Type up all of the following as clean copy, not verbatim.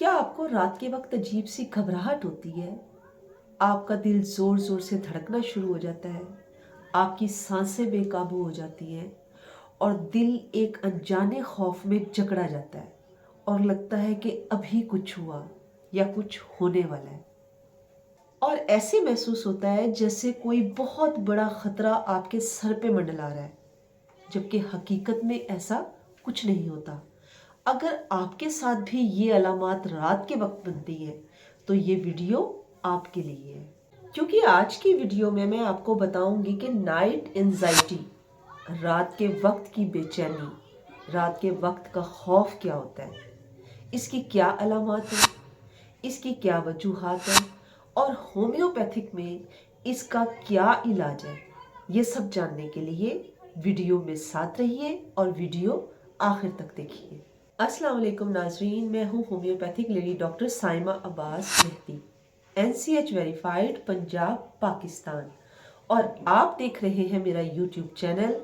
क्या आपको रात के वक्त अजीब सी घबराहट होती है? आपका दिल जोर जोर से धड़कना शुरू हो जाता है, आपकी सांसें बेकाबू हो जाती हैं और दिल एक अनजाने खौफ में जकड़ा जाता है और लगता है कि अभी कुछ हुआ या कुछ होने वाला है। और ऐसे महसूस होता है जैसे कोई बहुत बड़ा खतरा आपके सर पे मंडला रहा है, जबकि हकीकत में ऐसा कुछ नहीं होता। अगर आपके साथ भी ये अलामात रात के वक्त बनती हैं, तो ये वीडियो आपके लिए है। क्योंकि आज की वीडियो में मैं आपको बताऊंगी कि नाइट एंजाइटी, रात के वक्त की बेचैनी, रात के वक्त का खौफ क्या होता है, इसकी क्या अलामात है, इसकी क्या वजूहात है और होम्योपैथिक में इसका क्या इलाज है। ये सब जानने के लिए वीडियो में साथ रहिए और वीडियो आखिर तक देखिए। अस्सलाम वालेकुम नाजरीन, मैं हूँ homeopathic lady doctor Saima Abbas Mehdi, NCH verified, Punjab, Pakistan. और आप देख रहे हैं मेरा YouTube channel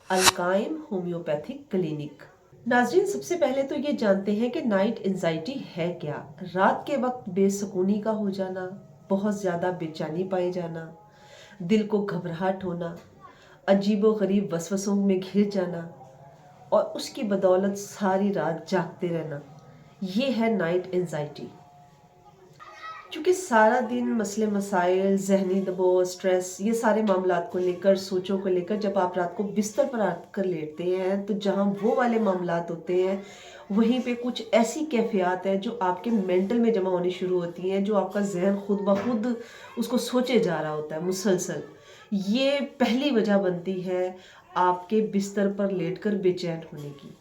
Alqaim homeopathic clinic. नाजरीन, सबसे पहले तो ये जानते हैं कि नाइट एंजाइटी है क्या। रात के वक्त बेसुकूनी का हो जाना, बहुत ज़्यादा बेचैनी पाए जाना, दिल को घबराहट होना, अजीबो गरीब वसवसों में घिर जाना और उसकी बदौलत सारी रात जागते रहना, ये है नाइट एंजाइटी। क्योंकि सारा दिन मसले मसाइल, जहनी दबाव, स्ट्रेस, ये सारे मामलात को लेकर, सोचों को लेकर जब आप रात को बिस्तर पर आकर लेटते हैं, तो जहाँ वो वाले मामलात होते हैं वहीं पे कुछ ऐसी कैफियत है जो आपके मेंटल में जमा होनी शुरू होती हैं, जो आपका जहन खुद ब खुद उसको सोचे जा रहा होता है मुसलसल। ये पहली वजह बनती है आपके बिस्तर पर लेटकर बेचैन होने की।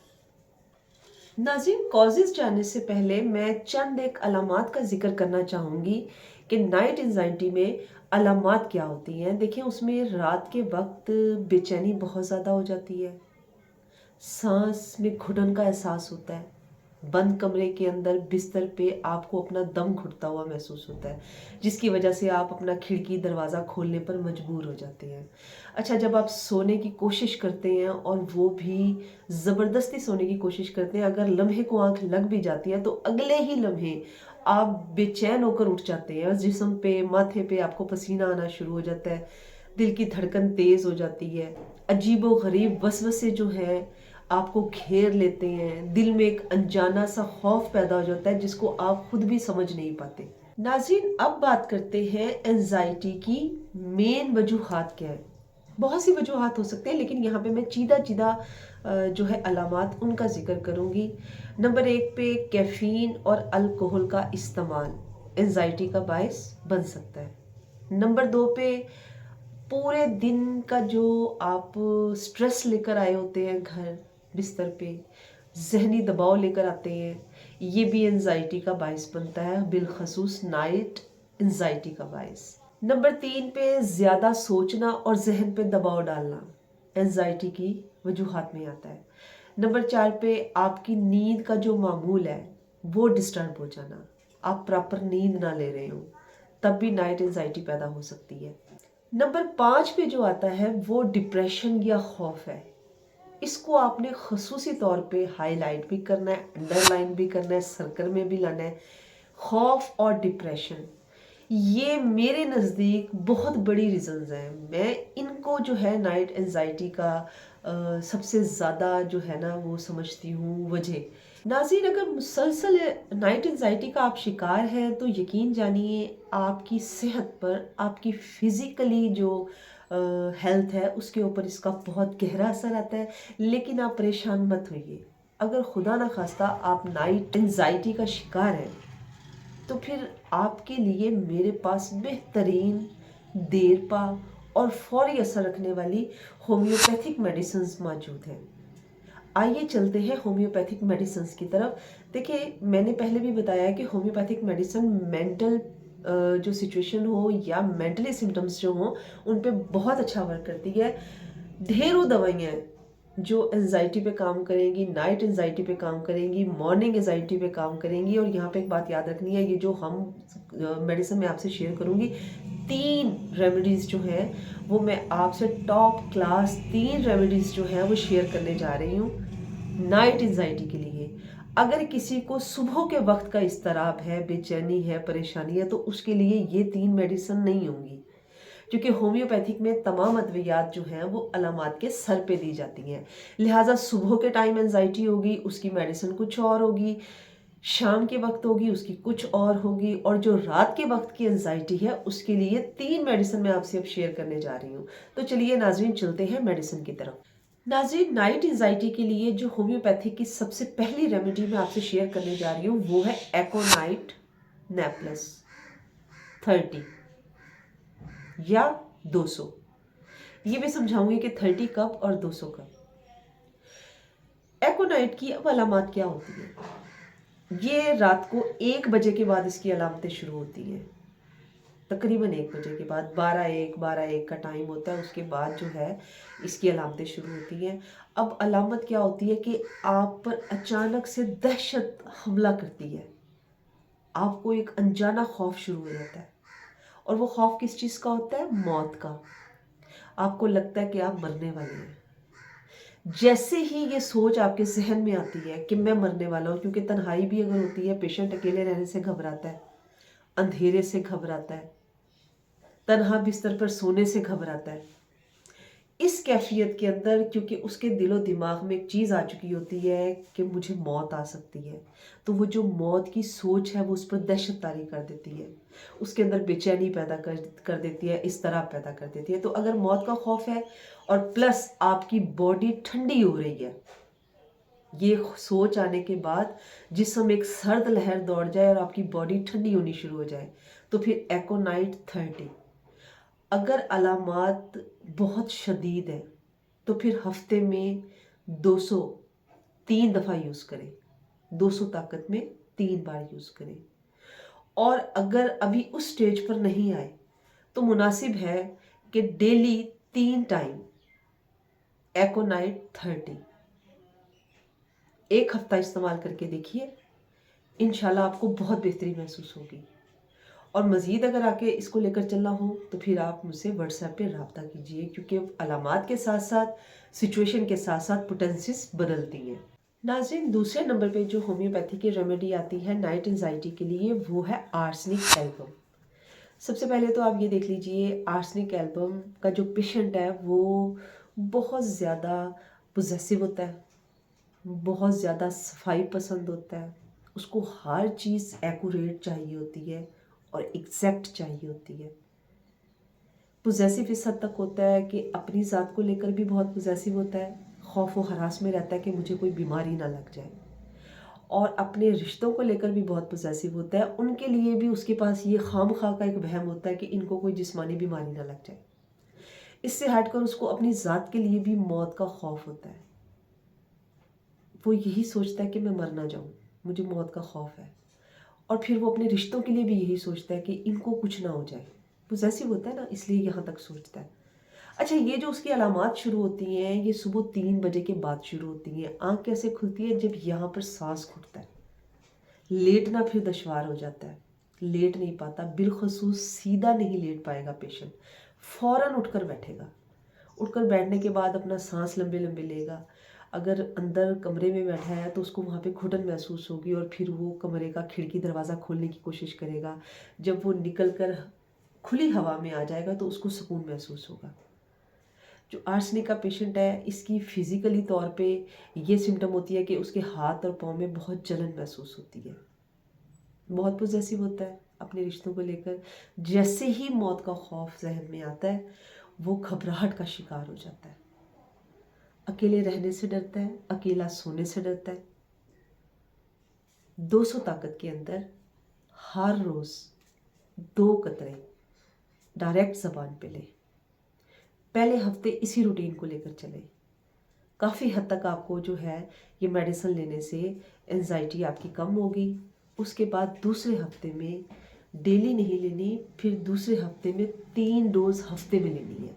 नाज़रीन, कॉजेज़ जानने से पहले मैं चंद एक अलामात का जिक्र करना चाहूँगी कि नाइट एंजाइटी में अलामात क्या होती हैं। देखिए, उसमें रात के वक्त बेचैनी बहुत ज़्यादा हो जाती है, सांस में घुटन का एहसास होता है, बंद कमरे के अंदर बिस्तर पे आपको अपना दम घुटता हुआ महसूस होता है, जिसकी वजह से आप अपना खिड़की दरवाज़ा खोलने पर मजबूर हो जाते हैं। अच्छा, जब आप सोने की कोशिश करते हैं और वो भी ज़बरदस्ती सोने की कोशिश करते हैं, अगर लम्हे को आंख लग भी जाती है तो अगले ही लम्हे आप बेचैन होकर उठ जाते हैं और जिस्म पे, माथे पे आपको पसीना आना शुरू हो जाता है, दिल की धड़कन तेज़ हो जाती है, अजीबो गरीब वसवसे जो हैं आपको घेर लेते हैं, दिल में एक अनजाना सा खौफ पैदा हो जाता है जिसको आप खुद भी समझ नहीं पाते। नाज़रीन, अब बात करते हैं एंजाइटी की मेन वजूहात क्या है। बहुत सी वजूहात हो सकते हैं, लेकिन यहाँ पे मैं चीदा चीदा जो है अलामात उनका जिक्र करूँगी। नंबर 1 पे कैफ़ीन और अल्कोहल का इस्तेमाल एंजाइटी का बायस बन सकता है। नंबर 2 पे पूरे दिन का जो आप स्ट्रेस लेकर आए होते हैं घर बिस्तर पे, ज़हनी दबाव लेकर आते हैं, ये भी एंजाइटी का बायस बनता है, बिलखसूस नाइट एंजाइटी का बायस। नंबर 3 पे ज़्यादा सोचना और जहन पे दबाव डालना एंजाइटी की वजूहात में आता है। नंबर 4 पे आपकी नींद का जो मामूल है वो डिस्टर्ब हो जाना, आप प्रॉपर नींद ना ले रहे हो, तब भी नाइट एंजाइटी पैदा हो सकती है। नंबर 5 पे जो आता है वो डिप्रेशन या खौफ है। इसको आपने खसूसी तौर पे हाईलाइट भी करना है, अंडरलाइन भी करना है, सर्कल में भी लाना है। खौफ और डिप्रेशन, ये मेरे नज़दीक बहुत बड़ी रीजंस हैं। मैं इनको जो है नाइट एंजाइटी का सबसे ज़्यादा जो है ना वो समझती हूँ वजह। नाज़रीन, अगर मुसलसल नाइट एंजाइटी का आप शिकार हैं तो यकीन जानिए आपकी सेहत पर, आपकी फिज़िकली जो हेल्थ है उसके ऊपर इसका बहुत गहरा असर आता है। लेकिन आप परेशान मत होइए, अगर खुदा ना खास्ता आप नाइट एंजाइटी का शिकार हैं तो फिर आपके लिए मेरे पास बेहतरीन, देरपा और फौरी असर रखने वाली होम्योपैथिक मेडिसिन्स मौजूद हैं। आइए चलते हैं होम्योपैथिक मेडिसिन्स की तरफ। देखिए, मैंने पहले भी बताया है कि होम्योपैथिक मेडिसिन मेंटल जो सिचुएशन हो या मेंटली सिम्टम्स जो हों उन पे बहुत अच्छा वर्क करती है। ढेरों दवाइयाँ हैं जो एंजाइटी पे काम करेंगी, नाइट एंजाइटी पे काम करेंगी, मॉर्निंग एंजाइटी पे काम करेंगी। और यहाँ पे एक बात याद रखनी है, ये जो हम मेडिसिन मैं आपसे शेयर करूँगी, 3 रेमेडीज़ जो हैं वो मैं आपसे टॉप क्लास 3 रेमेडीज़ जो हैं वो शेयर करने जा रही हूँ नाइट एंजाइटी के लिए। اگر کسی کو صبح کے وقت کا اضطراب ہے، بے چینی ہے، پریشانی ہے، تو اس کے لیے یہ 3 میڈیسن نہیں ہوں گی، کیونکہ ہومیوپیتھک میں تمام ادویات جو ہیں وہ علامات کے سر پہ دی جاتی ہیں، لہٰذا صبح کے ٹائم انزائٹی ہوگی، اس کی میڈیسن کچھ اور ہوگی، شام کے وقت ہوگی اس کی کچھ اور ہوگی، اور جو رات کے وقت کی انزائٹی ہے اس کے لیے 3 میڈیسن میں آپ سے اب شیئر کرنے جا رہی ہوں۔ تو چلیے ناظرین چلتے ہیں میڈیسن کی طرف۔ ناظرین، نائٹ انزائٹی کے لیے جو ہومیوپیتھک کی سب سے پہلی ریمیڈی میں آپ سے شیئر کرنے جا رہی ہوں وہ ہے ایکونائٹ نیپلس 30 یا 200۔ یہ بھی سمجھاؤں گی کہ 30 کپ اور 200 کپ۔ ایکونائٹ کی اب علامات کیا ہوتی ہیں؟ یہ رات کو 1 بجے کے بعد اس کی علامتیں شروع ہوتی ہیں، تقریباً 1 بجے کے بعد، 12 کا ٹائم ہوتا ہے، اس کے بعد جو ہے اس کی علامتیں شروع ہوتی ہیں۔ اب علامت کیا ہوتی ہے کہ آپ پر اچانک سے دہشت حملہ کرتی ہے، آپ کو ایک انجانا خوف شروع ہو جاتا ہے، اور وہ خوف کس چیز کا ہوتا ہے؟ موت کا۔ آپ کو لگتا ہے کہ آپ مرنے والے ہیں۔ جیسے ہی یہ سوچ آپ کے ذہن میں آتی ہے کہ میں مرنے والا ہوں، کیونکہ تنہائی بھی اگر ہوتی ہے، پیشنٹ اکیلے رہنے سے گھبراتا ہے، اندھیرے سے گھبراتا ہے، تنہا بستر پر سونے سے گھبراتا ہے، اس کیفیت کے اندر کیونکہ اس کے دل و دماغ میں ایک چیز آ چکی ہوتی ہے کہ مجھے موت آ سکتی ہے، تو وہ جو موت کی سوچ ہے وہ اس پر دہشت طاری کر دیتی ہے، اس کے اندر بے چینی پیدا کر دیتی ہے، اضطراب پیدا کر دیتی ہے۔ تو اگر موت کا خوف ہے اور پلس آپ کی باڈی ٹھنڈی ہو رہی ہے، یہ سوچ آنے کے بعد جسم ایک سرد لہر دوڑ جائے اور آپ کی باڈی ٹھنڈی ہونی شروع ہو جائے، تو پھر ایکونائٹ 30۔ اگر علامات بہت شدید ہیں تو پھر ہفتے میں 200 3 دفعہ یوز کریں، 200 طاقت میں 3 بار یوز کریں۔ اور اگر ابھی اس سٹیج پر نہیں آئے تو مناسب ہے کہ ڈیلی 3 ٹائم ایکونائٹ 30 1 ہفتہ استعمال کر کے دیکھیے، انشاءاللہ آپ کو بہت بہتری محسوس ہوگی۔ اور مزید اگر آگے اس کو لے کر چلنا ہو تو پھر آپ مجھ سے واٹس ایپ پہ رابطہ کیجیے، کیونکہ علامات کے ساتھ ساتھ سچویشن کے ساتھ ساتھ پوٹینسیز بدلتی ہیں۔ ناظرین، دوسرے نمبر پہ جو ہومیوپیتھی کی ریمیڈی آتی ہے نائٹ انزائٹی کے لیے وہ ہے آرسنک ایلبم۔ سب سے پہلے تو آپ یہ دیکھ لیجئے، آرسنک ایلبم کا جو پیشنٹ ہے وہ بہت زیادہ پوزیسو ہوتا ہے، بہت زیادہ صفائی پسند ہوتا ہے، اس کو ہر چیز ایکوریٹ چاہیے ہوتی ہے اور ایگزیکٹ چاہیے ہوتی ہے۔ پوزیسو اس حد تک ہوتا ہے کہ اپنی ذات کو لے کر بھی بہت پوزیسو ہوتا ہے، خوف و ہراس میں رہتا ہے کہ مجھے کوئی بیماری نہ لگ جائے، اور اپنے رشتوں کو لے کر بھی بہت پوزیسو ہوتا ہے، ان کے لیے بھی اس کے پاس یہ خام خواہ کا ایک وہم ہوتا ہے کہ ان کو کوئی جسمانی بیماری نہ لگ جائے۔ اس سے ہٹ کر اس کو اپنی ذات کے لیے بھی موت کا خوف ہوتا ہے، وہ یہی سوچتا ہے کہ میں مر نہ جاؤں، مجھے موت کا خوف ہے، اور پھر وہ اپنے رشتوں کے لیے بھی یہی سوچتا ہے کہ ان کو کچھ نہ ہو جائے، پوزیسو ہوتا ہے نا، اس لیے یہاں تک سوچتا ہے۔ اچھا، یہ جو اس کی علامات شروع ہوتی ہیں یہ صبح 3 بجے کے بعد شروع ہوتی ہیں۔ آنکھ کیسے کھلتی ہے؟ جب یہاں پر سانس گھٹتا ہے، لیٹنا پھر دشوار ہو جاتا ہے، لیٹ نہیں پاتا، بالخصوص سیدھا نہیں لیٹ پائے گا پیشنٹ، فوراً اٹھ کر بیٹھے گا، اٹھ کر بیٹھنے کے بعد اپنا سانس لمبے لمبے لے گا، اگر اندر کمرے میں بیٹھا ہے تو اس کو وہاں پہ گھٹن محسوس ہوگی، اور پھر وہ کمرے کا کھڑکی دروازہ کھولنے کی کوشش کرے گا، جب وہ نکل کر کھلی ہوا میں آ جائے گا تو اس کو سکون محسوس ہوگا۔ جو آرسنک کا پیشنٹ ہے اس کی فزیکلی طور پہ یہ سمٹم ہوتی ہے کہ اس کے ہاتھ اور پاؤں میں بہت جلن محسوس ہوتی ہے، بہت پوزیسو ہوتا ہے اپنے رشتوں کو لے کر، جیسے ہی موت کا خوف ذہن میں آتا ہے وہ گھبراہٹ کا شکار ہو جاتا ہے، اکیلے رہنے سے ڈرتا ہے، اکیلا سونے سے ڈرتا ہے۔ 200 طاقت کے اندر ہر روز 2 قطرے ڈائریکٹ زبان پہ لیں، پہلے ہفتے اسی روٹین کو لے کر چلیں، کافی حد تک آپ کو جو ہے یہ میڈیسن لینے سے انزائٹی آپ کی کم ہوگی۔ اس کے بعد دوسرے ہفتے میں ڈیلی نہیں لینی، پھر دوسرے ہفتے میں 3 ڈوز ہفتے میں لینی ہے،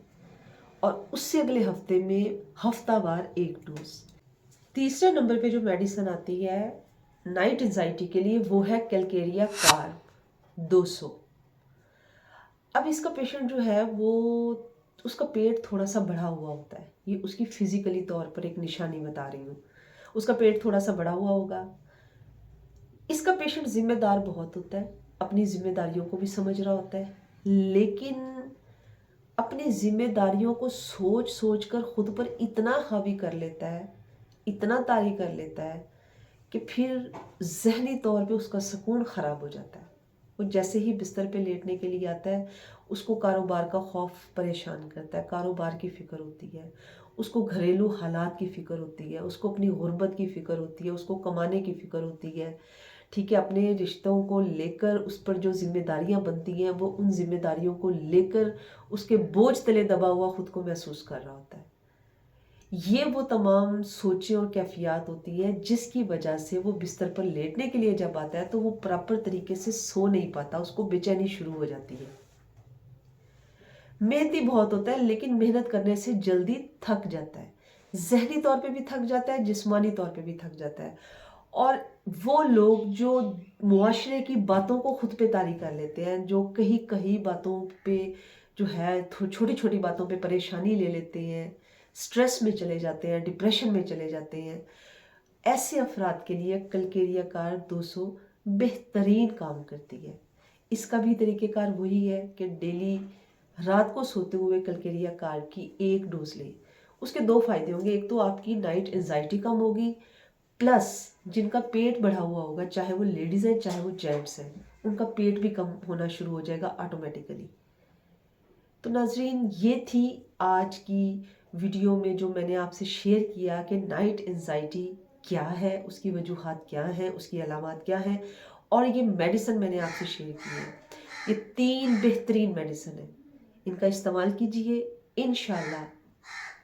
اور اس سے اگلے ہفتے میں ہفتہ وار 1 ڈوز۔ تیسرے نمبر پہ جو میڈیسن آتی ہے نائٹ انزائٹی کے لیے وہ ہے کیلکیریا کارب 200۔ اب اس کا پیشنٹ جو ہے وہ اس کا پیٹ تھوڑا سا بڑھا ہوا ہوتا ہے، یہ اس کی فزیکلی طور پر ایک نشانی بتا رہی ہوں، اس کا پیٹ تھوڑا سا بڑھا ہوا ہوگا، इसका पेशेंट जिम्मेदार बहुत होता है, अपनी जिम्मेदारियों को भी समझ रहा होता है, लेकिन अपनी जिम्मेदारियों को सोच सोच कर खुद पर इतना हावी कर लेता है, इतना तारी कर लेता है कि फिर ज़हनी तौर पे उसका सुकून ख़राब हो जाता है। वो जैसे ही बिस्तर पे लेटने के लिए आता है, उसको कारोबार का खौफ परेशान करता है, कारोबार की फ़िक्र होती है, उसको घरेलू हालात की फ़िक्र होती है, उसको अपनी गुर्बत की फ़िक्र होती है, उसको कमाने की फ़िक्र होती है, ठीक है। अपने रिश्तों को लेकर उस पर जो ज़िम्मेदारियाँ बनती हैं, वो उन ज़िम्मेदारियों को लेकर उसके बोझ तले दबा हुआ खुद को महसूस कर रहा होता है। ये वो तमाम सोचें और कैफियत होती है जिसकी वजह से वो बिस्तर पर लेटने के लिए जब आता है तो वो प्रॉपर तरीके से सो नहीं पाता, उसको बेचैनी शुरू हो जाती है। मेहनती बहुत होता है लेकिन मेहनत करने से जल्दी थक जाता है, ज़हनी तौर पे भी थक जाता है, जिस्मानी तौर पे भी थक जाता है। और वो लोग जो मुआशरे की बातों को खुद पे तारी कर लेते हैं, जो कहीं कहीं बातों पे जो है छोटी छोटी बातों पे परेशानी ले लेते हैं, स्ट्रेस में चले जाते हैं, डिप्रेशन में चले जाते हैं, ऐसे अफराद के लिए कलकेरिया कार 200 बेहतरीन काम करती है। इसका भी तरीक़ेकार वही है कि डेली रात को सोते हुए कलकेरिया कार की एक डोज लें। उसके दो फायदे होंगे, एक तो आपकी नाइट एंजाइटी कम होगी, प्लस जिनका पेट बढ़ा हुआ होगा, चाहे वो लेडीज़ हैं चाहे वो जेंट्स हैं, उनका पेट भी कम होना शुरू हो जाएगा ऑटोमेटिकली। तो नाजरीन, ये थी आज की वीडियो में जो मैंने आपसे शेयर किया कि नाइट एंजाइटी क्या है, उसकी वजूहात क्या हैं, उसकी अलामात क्या हैं, और ये मेडिसिन मैंने आपसे शेयर की है। ये 3 बेहतरीन मेडिसिन है, इनका इस्तेमाल कीजिए, इंशाल्लाह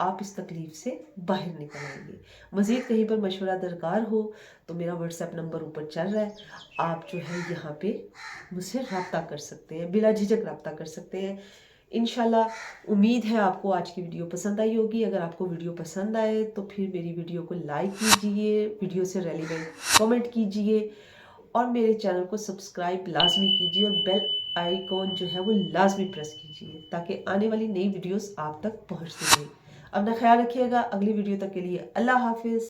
आप इस तकलीफ से बाहर निकल आएंगे। मज़ीद कहीं पर मशवरा दरकार हो तो मेरा व्हाट्सएप नंबर ऊपर चल रहा है, आप जो है यहाँ पे मुझसे रब्ता कर सकते हैं, बिला झिझक रब्ता कर सकते हैं। इंशाल्लाह उम्मीद है आपको आज की वीडियो पसंद आई होगी। अगर आपको वीडियो पसंद आए तो फिर मेरी वीडियो को लाइक कीजिए, वीडियो से रेलिवेंट कमेंट कीजिए और मेरे चैनल को सब्सक्राइब लाजमी कीजिए और बेल आइकॉन जो है वो लाजमी प्रेस कीजिए ताकि आने वाली नई वीडियोस आप तक पहुंचती रहें। अपना ख्याल रखिएगा। अगली वीडियो तक के लिए अल्लाह हाफिज़।